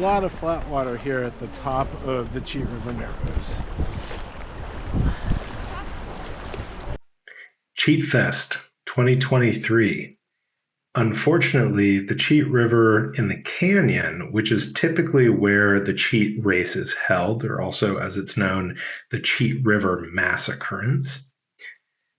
lot of flat water here at the top of the Cheat River Narrows. CheatFest 2023. Unfortunately, the Cheat River in the canyon, which is typically where the Cheat race is held, or also as it's known, the Cheat River Mass Occurrence,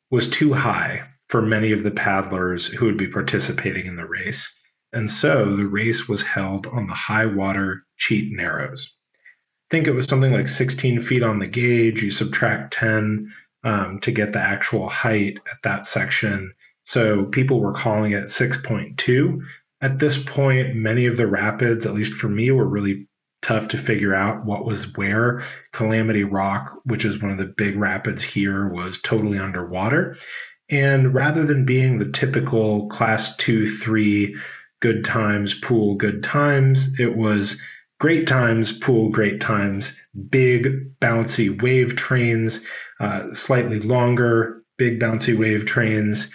was too high for many of the paddlers who would be participating in the race. And so the race was held on the high water Cheat Narrows. I think it was something like 16 feet on the gauge. You subtract 10 to get the actual height at that section. So people were calling it 6.2. At this point, many of the rapids, at least for me, were really tough to figure out what was where. Calamity Rock, which is one of the big rapids here, was totally underwater. And rather than being the typical class 2, 3, good times, pool, good times, it was great times, pool, great times, big bouncy wave trains, slightly longer, big bouncy wave trains,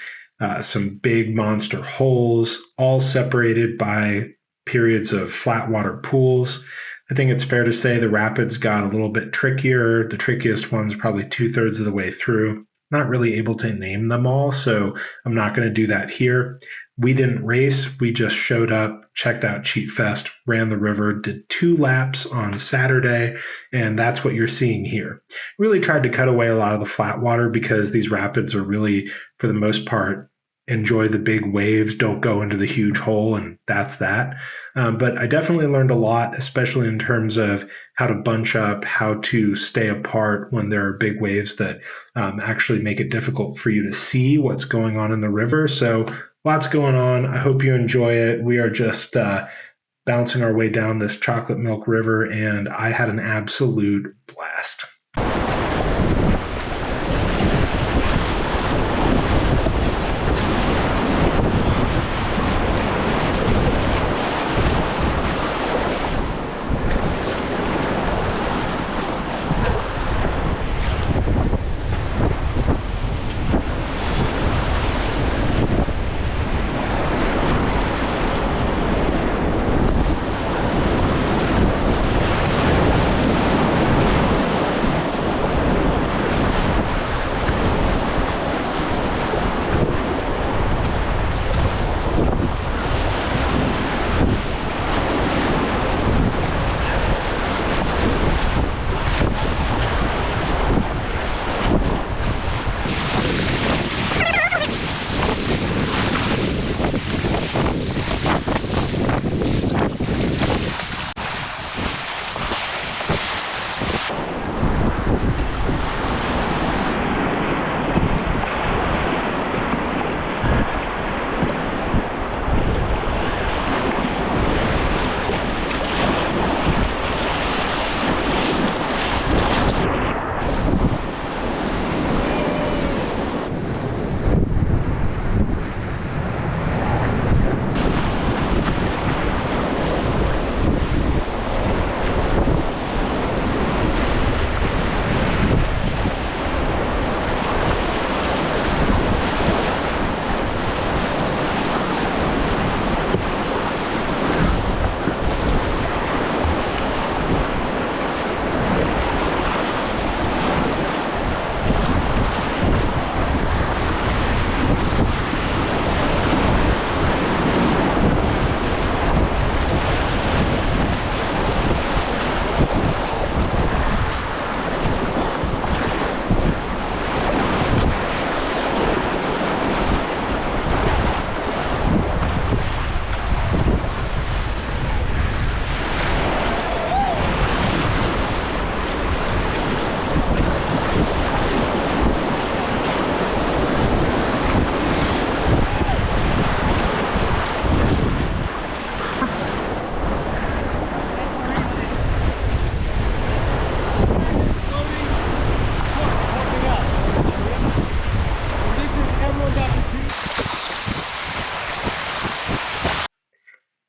some big monster holes, all separated by periods of flat water pools. I think it's fair to say the rapids got a little bit trickier. The trickiest ones probably 2/3 of the way through. Not really able to name them all, so I'm not going to do that here. We didn't race. We just showed up, checked out CheatFest, ran the river, did 2 laps on Saturday, and that's what you're seeing here. Really tried to cut away a lot of the flat water because these rapids are really, for the most part, enjoy the big waves, don't go into the huge hole, and that's that. But I definitely learned a lot, especially in terms of how to bunch up, how to stay apart when there are big waves that actually make it difficult for you to see what's going on in the river. So lots going on. I hope you enjoy it. We are just bouncing our way down this chocolate milk river, and I had an absolute blast.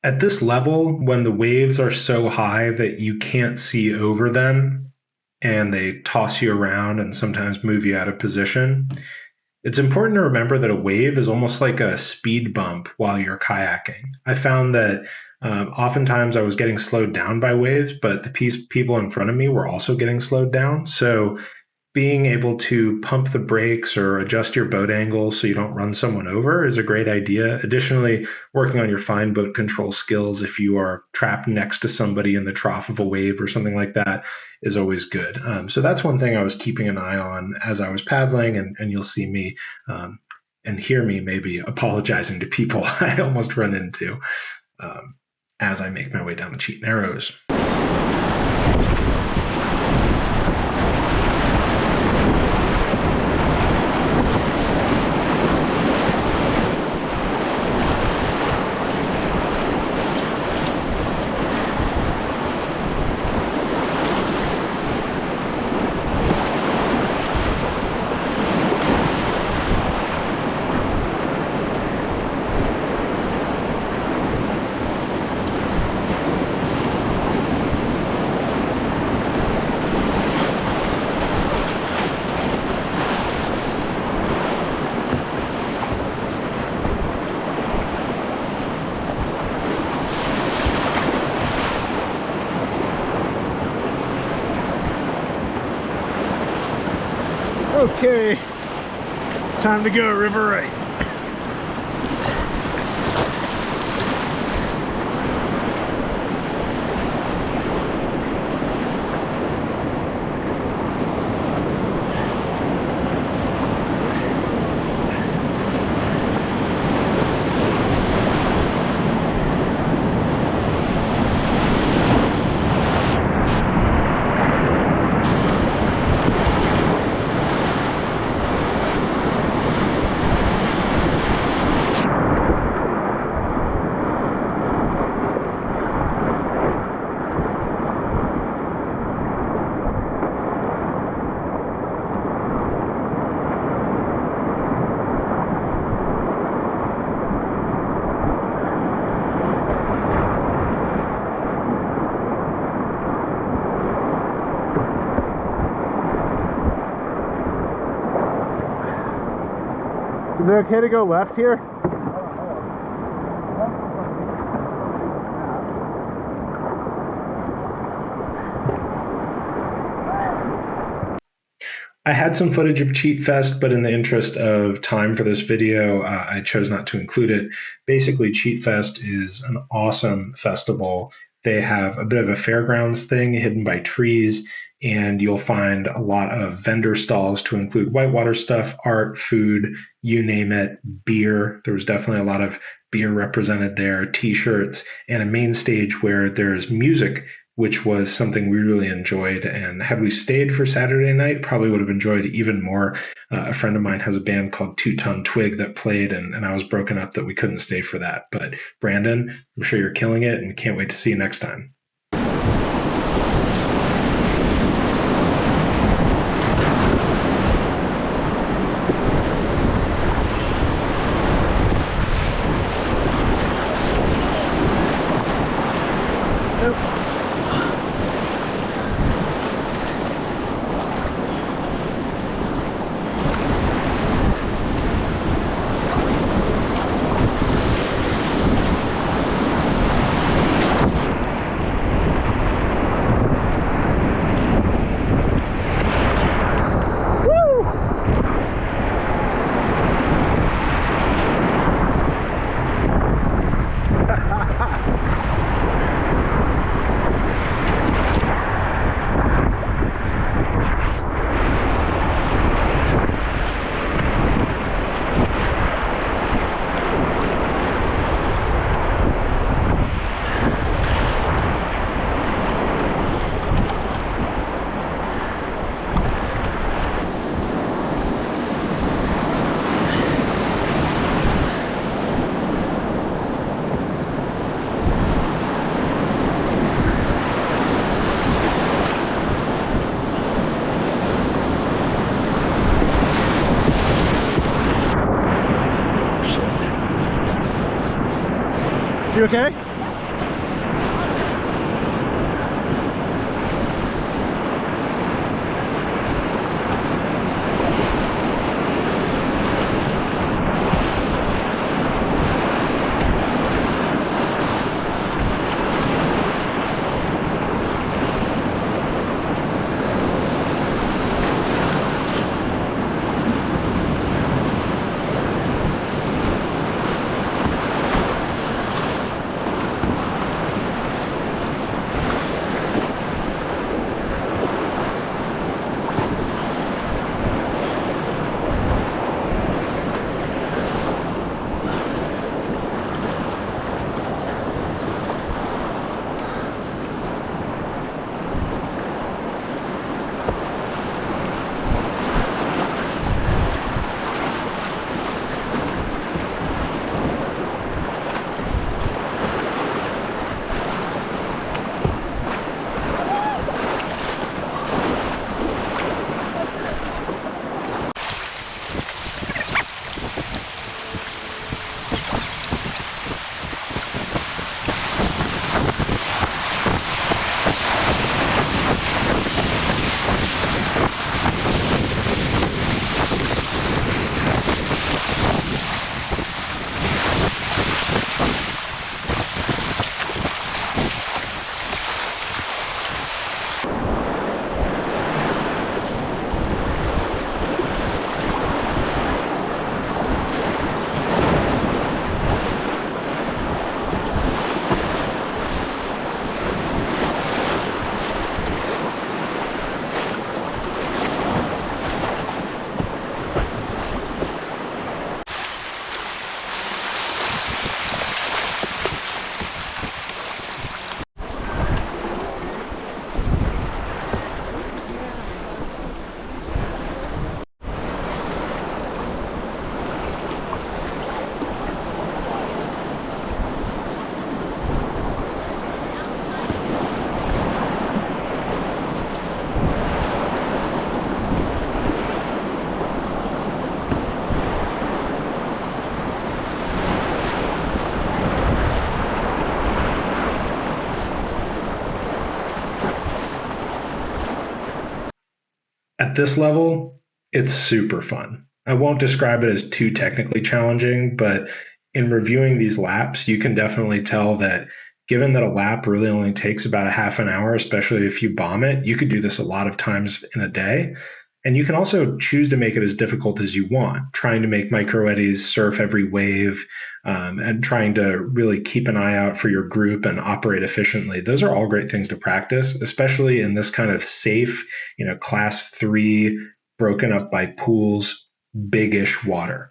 At this level, when the waves are so high that you can't see over them and they toss you around and sometimes move you out of position, It's important to remember that a wave is almost like a speed bump while you're kayaking. I found that oftentimes I was getting slowed down by waves, but the people in front of me were also getting slowed down. So being able to pump the brakes or adjust your boat angle so you don't run someone over is a great idea. Additionally, working on your fine boat control skills if you are trapped next to somebody in the trough of a wave or something like that is always good. So that's one thing I was keeping an eye on as I was paddling, and you'll see me and hear me maybe apologizing to people I almost run into as I make my way down the Cheat Narrows. Okay, time to go river right. Is it okay to go left here? I had some footage of CheatFest, but in the interest of time for this video, I chose not to include it. Basically, CheatFest is an awesome festival. They have a bit of a fairgrounds thing hidden by trees, and you'll find a lot of vendor stalls to include whitewater stuff, art, food, you name it, beer. There was definitely a lot of beer represented there, t-shirts, and a main stage where there's music, which was something we really enjoyed. And had we stayed for Saturday night, probably would have enjoyed it even more. A friend of mine has a band called Two Ton Twig that played, and I was broken up that we couldn't stay for that. But Brandon, I'm sure you're killing it and can't wait to see you next time. You okay? this level, it's super fun. I won't describe it as too technically challenging, but in reviewing these laps, you can definitely tell that given that a lap really only takes about a half an hour, especially if you bomb it, you could do this a lot of times in a day. And you can also choose to make it as difficult as you want, trying to make micro eddies surf every wave, and trying to really keep an eye out for your group and operate efficiently. Those are all great things to practice, especially in this kind of safe, class 3, broken up by pools, big-ish water.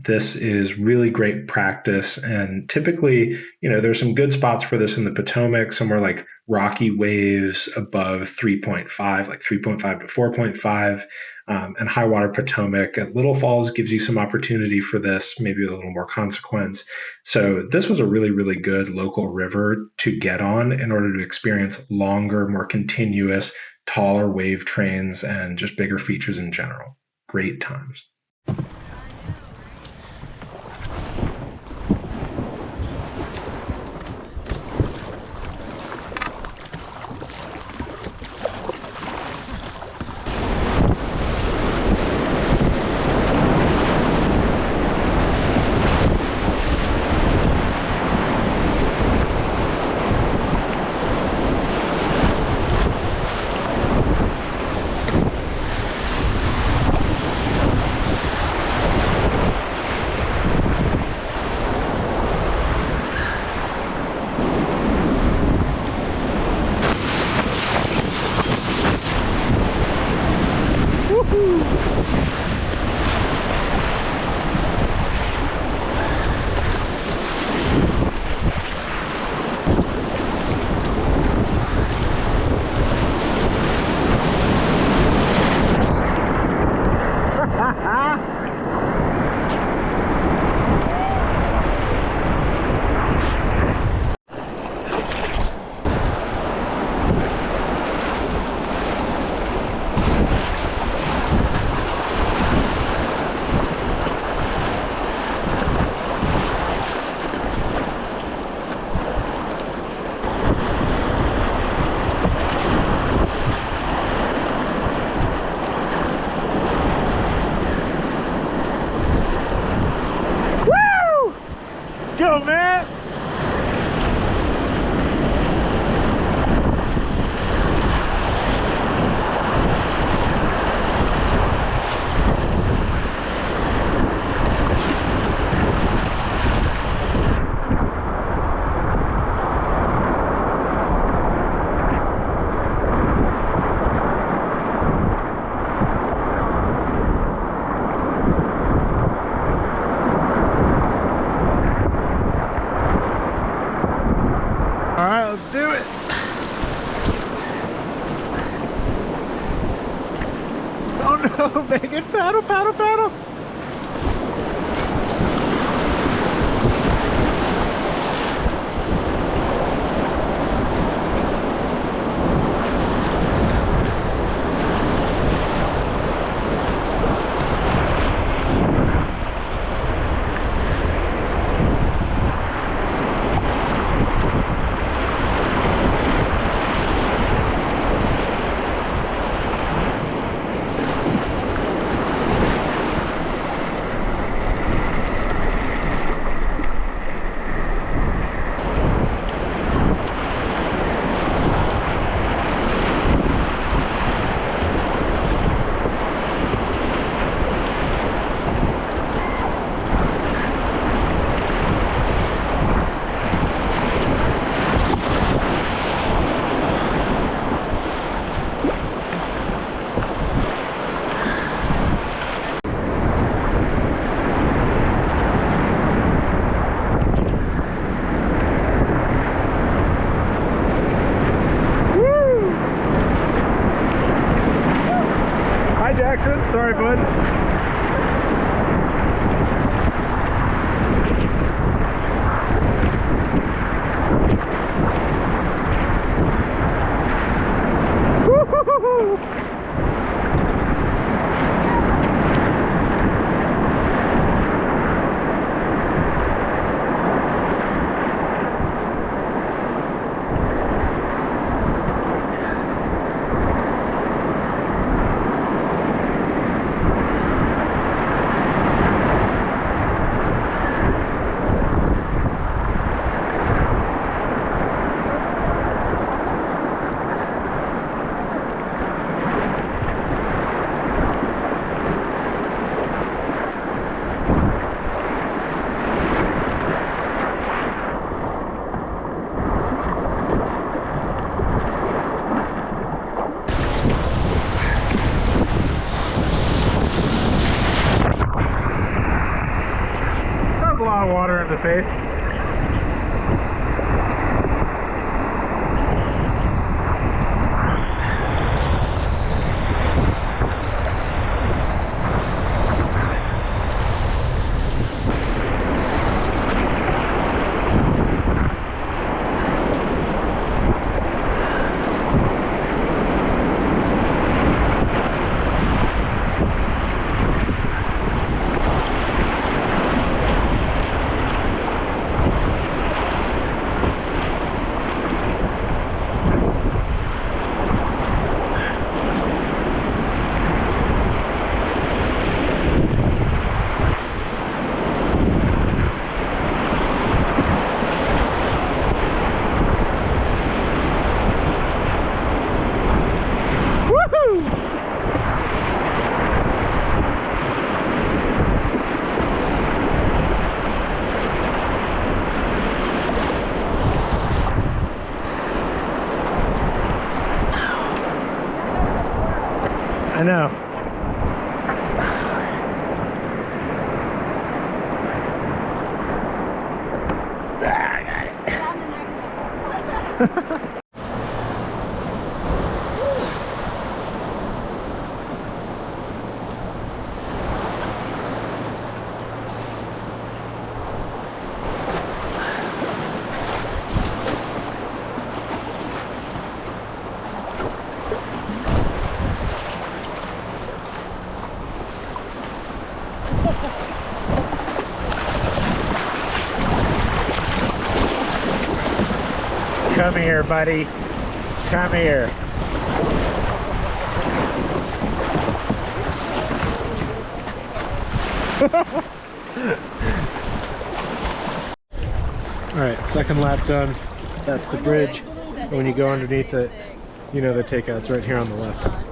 This is really great practice. And typically, there's some good spots for this in the Potomac, somewhere like rocky waves above 3.5, like 3.5 to 4.5, and high water Potomac at Little Falls gives you some opportunity for this, maybe a little more consequence. So this was a really, really good local river to get on in order to experience longer, more continuous, taller wave trains and just bigger features in general. Great times. Go, man! All right, let's do it. Oh no, Megan, paddle, paddle, paddle. hot water in the face. I know. Come here, buddy. Come here. Alright, second lap done. That's the bridge. And when you go underneath it, you know the takeout's right here on the left.